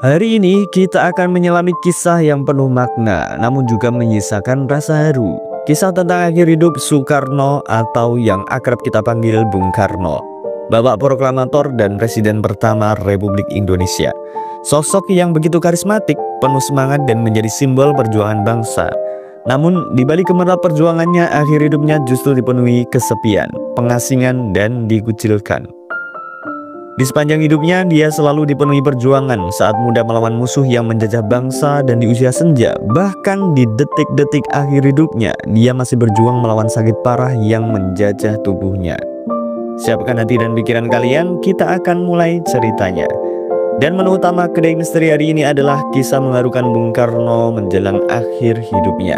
Hari ini kita akan menyelami kisah yang penuh makna, namun juga menyisakan rasa haru. Kisah tentang akhir hidup Soekarno atau yang akrab kita panggil Bung Karno, Bapak Proklamator dan Presiden pertama Republik Indonesia. Sosok yang begitu karismatik, penuh semangat dan menjadi simbol perjuangan bangsa. Namun di balik gemerlap perjuangannya, akhir hidupnya justru dipenuhi kesepian, pengasingan dan dikucilkan. Di sepanjang hidupnya, dia selalu dipenuhi perjuangan saat muda melawan musuh yang menjajah bangsa, dan di usia senja, bahkan di detik-detik akhir hidupnya, dia masih berjuang melawan sakit parah yang menjajah tubuhnya. Siapkan hati dan pikiran kalian, kita akan mulai ceritanya. Dan menu utama kedai misteri hari ini adalah kisah mengharukan Bung Karno menjelang akhir hidupnya.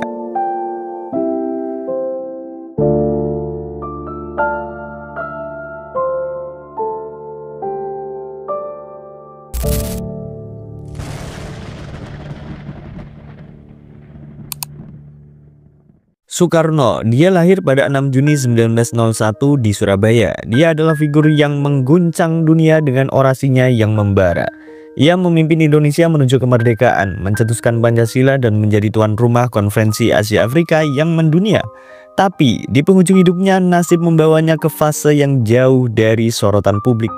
Soekarno, dia lahir pada 6 Juni 1901 di Surabaya. Dia adalah figur yang mengguncang dunia dengan orasinya yang membara. Ia memimpin Indonesia menuju kemerdekaan, mencetuskan Pancasila dan menjadi tuan rumah Konferensi Asia Afrika yang mendunia. Tapi di penghujung hidupnya, nasib membawanya ke fase yang jauh dari sorotan publik.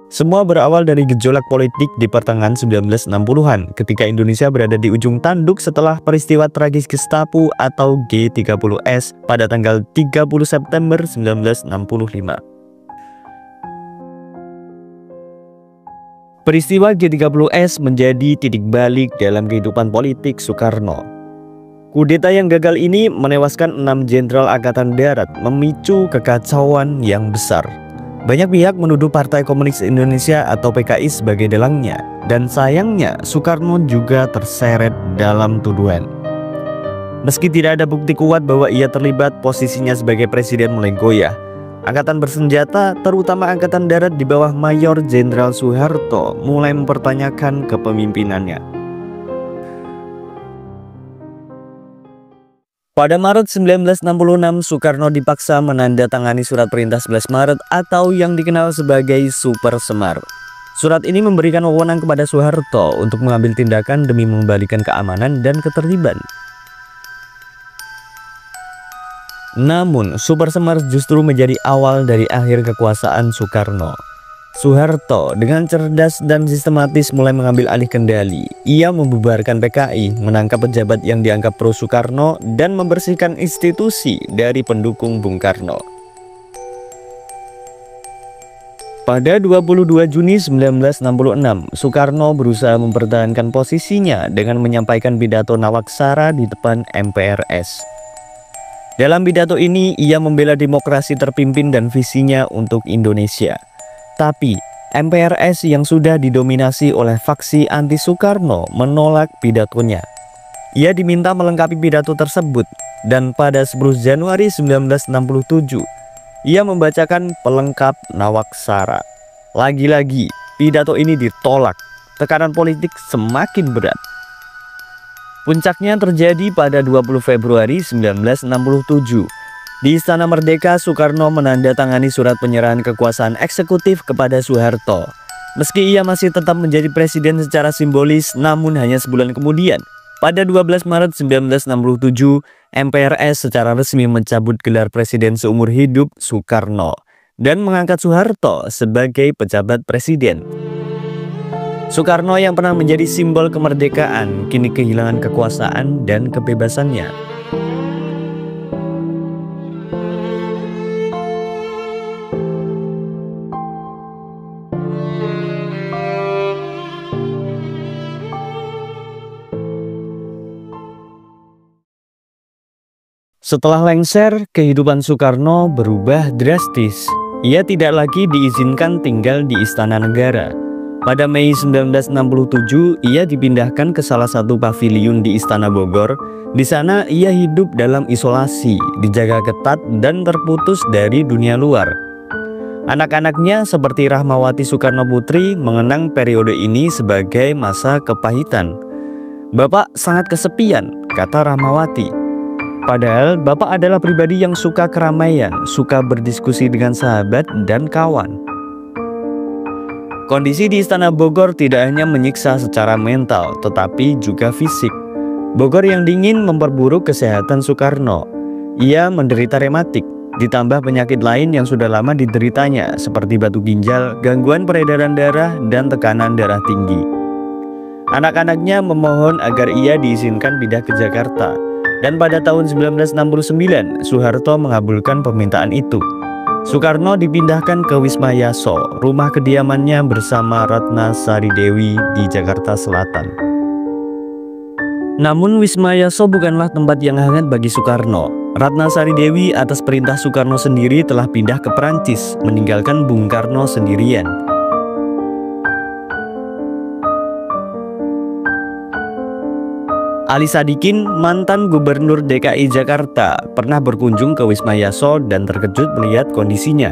Semua berawal dari gejolak politik di pertengahan 1960-an ketika Indonesia berada di ujung tanduk setelah peristiwa tragis Gestapo atau G30S pada tanggal 30 September 1965. Peristiwa G30S menjadi titik balik dalam kehidupan politik Soekarno. Kudeta yang gagal ini menewaskan 6 jenderal Angkatan Darat, memicu kekacauan yang besar. Banyak pihak menuduh Partai Komunis Indonesia atau PKI sebagai dalangnya, dan sayangnya Soekarno juga terseret dalam tuduhan. Meski tidak ada bukti kuat bahwa ia terlibat, posisinya sebagai presiden mulai goyah. Angkatan bersenjata, terutama Angkatan Darat di bawah Mayor Jenderal Soeharto, mulai mempertanyakan kepemimpinannya. Pada Maret 1966, Soekarno dipaksa menandatangani Surat Perintah 11 Maret atau yang dikenal sebagai Super Semar. Surat ini memberikan wewenang kepada Soeharto untuk mengambil tindakan demi mengembalikan keamanan dan ketertiban. Namun, Super Semar justru menjadi awal dari akhir kekuasaan Soekarno. Soeharto dengan cerdas dan sistematis mulai mengambil alih kendali. Ia membubarkan PKI, menangkap pejabat yang dianggap pro Soekarno, dan membersihkan institusi dari pendukung Bung Karno. Pada 22 Juni 1966, Soekarno berusaha mempertahankan posisinya dengan menyampaikan pidato Nawaksara di depan MPRS. Dalam pidato ini, ia membela demokrasi terpimpin dan visinya untuk Indonesia. Tapi MPRS yang sudah didominasi oleh faksi anti Soekarno menolak pidatonya. Ia diminta melengkapi pidato tersebut, dan pada 10 Januari 1967 ia membacakan pelengkap Nawaksara. Lagi-lagi pidato ini ditolak. Tekanan politik semakin berat. Puncaknya terjadi pada 20 Februari 1967. Di Istana Merdeka, Soekarno menandatangani surat penyerahan kekuasaan eksekutif kepada Soeharto. Meski ia masih tetap menjadi presiden secara simbolis, namun hanya sebulan kemudian, pada 12 Maret 1967, MPRS secara resmi mencabut gelar presiden seumur hidup Soekarno dan mengangkat Soeharto sebagai pejabat presiden. Soekarno yang pernah menjadi simbol kemerdekaan, kini kehilangan kekuasaan dan kebebasannya. Setelah lengser, kehidupan Soekarno berubah drastis. Ia tidak lagi diizinkan tinggal di Istana Negara. Pada Mei 1967, ia dipindahkan ke salah satu paviliun di Istana Bogor. Di sana ia hidup dalam isolasi, dijaga ketat dan terputus dari dunia luar. Anak-anaknya seperti Rahmawati Soekarno Putri mengenang periode ini sebagai masa kepahitan. "Bapak sangat kesepian," kata Rahmawati. Padahal Bapak adalah pribadi yang suka keramaian, suka berdiskusi dengan sahabat dan kawan. Kondisi di Istana Bogor tidak hanya menyiksa secara mental, tetapi juga fisik. Bogor yang dingin memperburuk kesehatan Soekarno. Ia menderita rematik, ditambah penyakit lain yang sudah lama dideritanya, seperti batu ginjal, gangguan peredaran darah, dan tekanan darah tinggi. Anak-anaknya memohon agar ia diizinkan pindah ke Jakarta, dan pada tahun 1969, Soeharto mengabulkan permintaan itu. Soekarno dipindahkan ke Wisma Yaso, rumah kediamannya bersama Ratna Sari Dewi di Jakarta Selatan. Namun Wisma Yaso bukanlah tempat yang hangat bagi Soekarno. Ratna Sari Dewi atas perintah Soekarno sendiri telah pindah ke Perancis, meninggalkan Bung Karno sendirian. Ali Sadikin, mantan Gubernur DKI Jakarta, pernah berkunjung ke Wisma Yaso dan terkejut melihat kondisinya.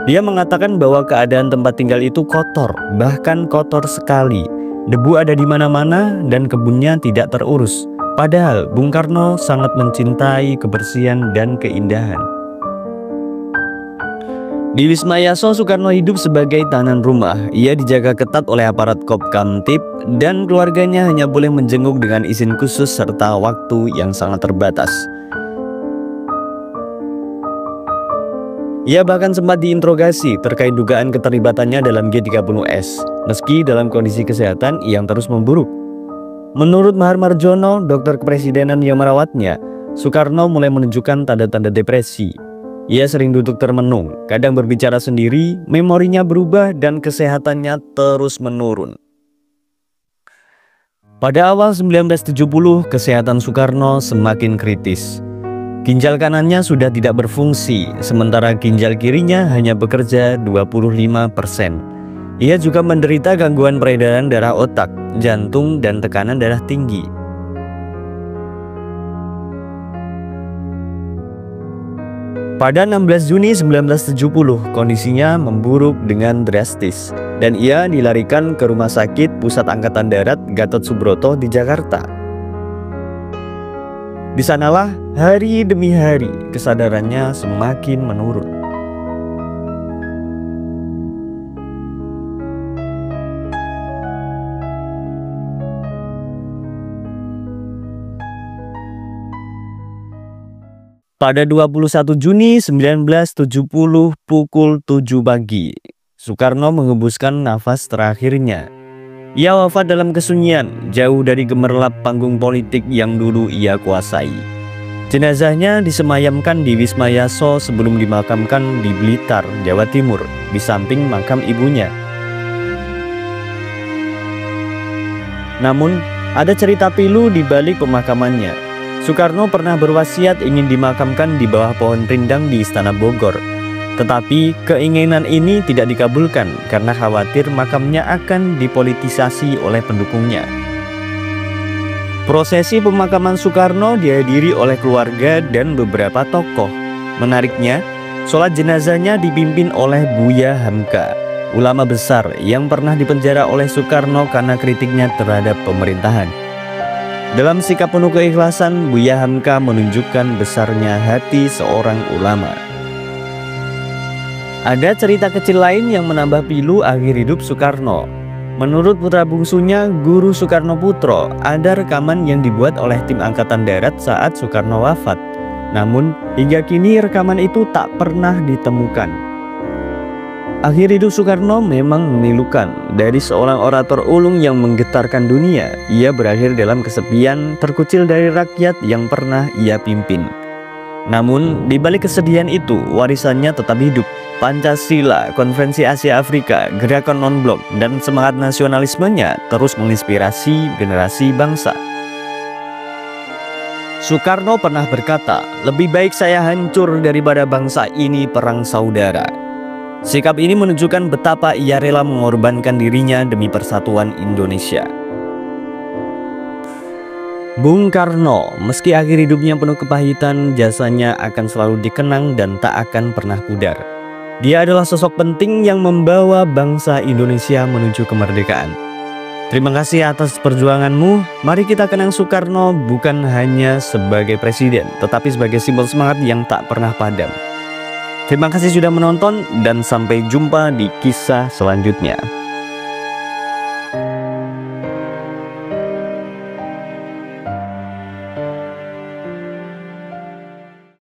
Dia mengatakan bahwa keadaan tempat tinggal itu kotor, bahkan kotor sekali. Debu ada di mana-mana dan kebunnya tidak terurus. Padahal Bung Karno sangat mencintai kebersihan dan keindahan. Di Wisma Yaso, Soekarno hidup sebagai tahanan rumah. Ia dijaga ketat oleh aparat Kopkamtib dan keluarganya hanya boleh menjenguk dengan izin khusus serta waktu yang sangat terbatas. Ia bahkan sempat diinterogasi terkait dugaan keterlibatannya dalam G30S, meski dalam kondisi kesehatan yang terus memburuk. Menurut Mahar Marjono, dokter kepresidenan yang merawatnya, Soekarno mulai menunjukkan tanda-tanda depresi. Ia sering duduk termenung, kadang berbicara sendiri, memorinya berubah dan kesehatannya terus menurun. Pada awal 1970, kesehatan Soekarno semakin kritis. Ginjal kanannya sudah tidak berfungsi, sementara ginjal kirinya hanya bekerja 25%. Ia juga menderita gangguan peredaran darah otak, jantung, dan tekanan darah tinggi. Pada 16 Juni 1970, kondisinya memburuk dengan drastis, dan ia dilarikan ke Rumah Sakit Pusat Angkatan Darat Gatot Subroto di Jakarta. Di sanalah hari demi hari kesadarannya semakin menurun. Pada 21 Juni 1970 pukul 7 pagi, Soekarno menghembuskan nafas terakhirnya. Ia wafat dalam kesunyian, jauh dari gemerlap panggung politik yang dulu ia kuasai. Jenazahnya disemayamkan di Wisma Yaso sebelum dimakamkan di Blitar, Jawa Timur, di samping makam ibunya. Namun, ada cerita pilu di balik pemakamannya. Soekarno pernah berwasiat ingin dimakamkan di bawah pohon rindang di Istana Bogor. Tetapi keinginan ini tidak dikabulkan karena khawatir makamnya akan dipolitisasi oleh pendukungnya. Prosesi pemakaman Soekarno dihadiri oleh keluarga dan beberapa tokoh. Menariknya, sholat jenazahnya dipimpin oleh Buya Hamka, ulama besar yang pernah dipenjara oleh Soekarno karena kritiknya terhadap pemerintahan. Dalam sikap penuh keikhlasan, Buya Hamka menunjukkan besarnya hati seorang ulama. Ada cerita kecil lain yang menambah pilu akhir hidup Soekarno. Menurut putra bungsunya, Guru Soekarno Putro, ada rekaman yang dibuat oleh tim Angkatan Darat saat Soekarno wafat. Namun, hingga kini rekaman itu tak pernah ditemukan. Akhir hidup Soekarno memang memilukan. Dari seorang orator ulung yang menggetarkan dunia, ia berakhir dalam kesepian, terkucil dari rakyat yang pernah ia pimpin. Namun, di balik kesedihan itu, warisannya tetap hidup. Pancasila, Konferensi Asia Afrika, Gerakan Non-Blok, dan semangat nasionalismenya terus menginspirasi generasi bangsa. Soekarno pernah berkata, "Lebih baik saya hancur daripada bangsa ini perang saudara." Sikap ini menunjukkan betapa ia rela mengorbankan dirinya demi persatuan Indonesia. Bung Karno, meski akhir hidupnya penuh kepahitan, jasanya akan selalu dikenang dan tak akan pernah pudar. Dia adalah sosok penting yang membawa bangsa Indonesia menuju kemerdekaan. Terima kasih atas perjuanganmu. Mari kita kenang Soekarno bukan hanya sebagai presiden, tetapi sebagai simbol semangat yang tak pernah padam. Terima kasih sudah menonton dan sampai jumpa di kisah selanjutnya.